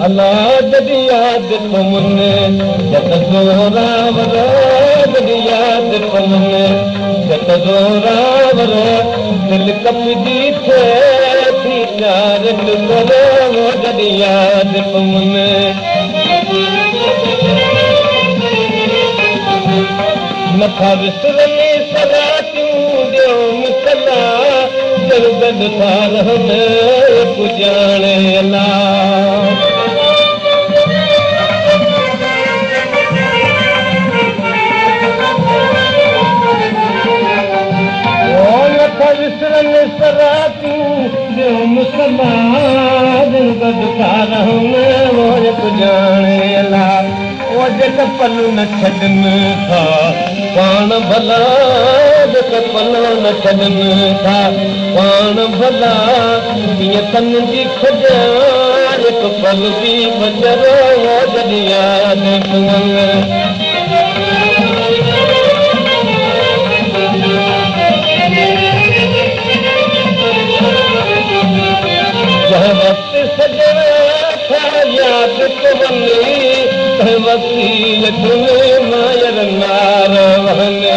अलाह जॾहिं यादि तुमने जत ज़ोरावर जॾहिं यादि तुमने जत ज़ोरावर दिलि कपजी थिए थी प्यार करो जॾहिं यादि तुमने नथा विसरनी सरातियूं ॾियो मिसला दिलि गॾु था रहनि पुॼाणे अलाह विसरनि सरातियूं ॾियो मिसला दिलि गॾु था रहनि पुॼाणे अलाह जेका पल न छॾनि था पाण भला जेका पल न छॾनि था पाण भला कीअं तन जी खॼाण हिकु पल बि बचरो जॾहिं यादि तुमने जंहिं वक़्तु सॼण था यादि तुमने वसील तुम्हें मायर नार वहने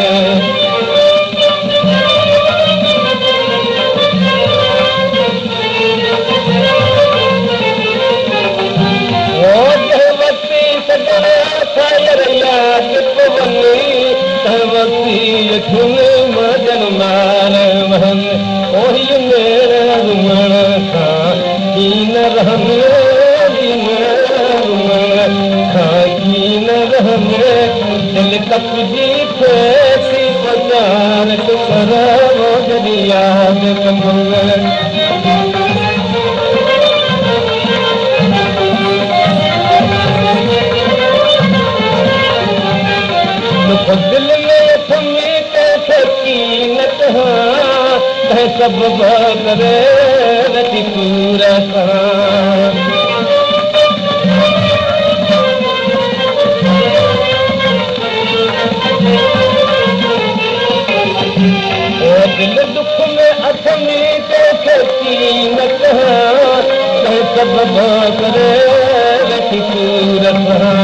वसी सजना सायर याद तुमने वसील तुम्हें मायर नार वहने ओही मेरे रुमण खां की न रहने दिलि कपजी थिए थी पचार करो जॾहिं यादि तुमने दिलि में थमी कंहिंखे कीनत कंहिं सभु करे रची पूर सां दिलि दुख में अथमी कंहिंखे कीनत कंहिं सभु करे रखी पूर सां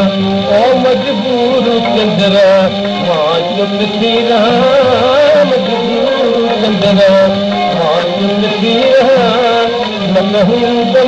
ओ मजबूर चंद्र मां चुप थी रहां मजबूर चंद्र मां चुप थी रहां न हूं त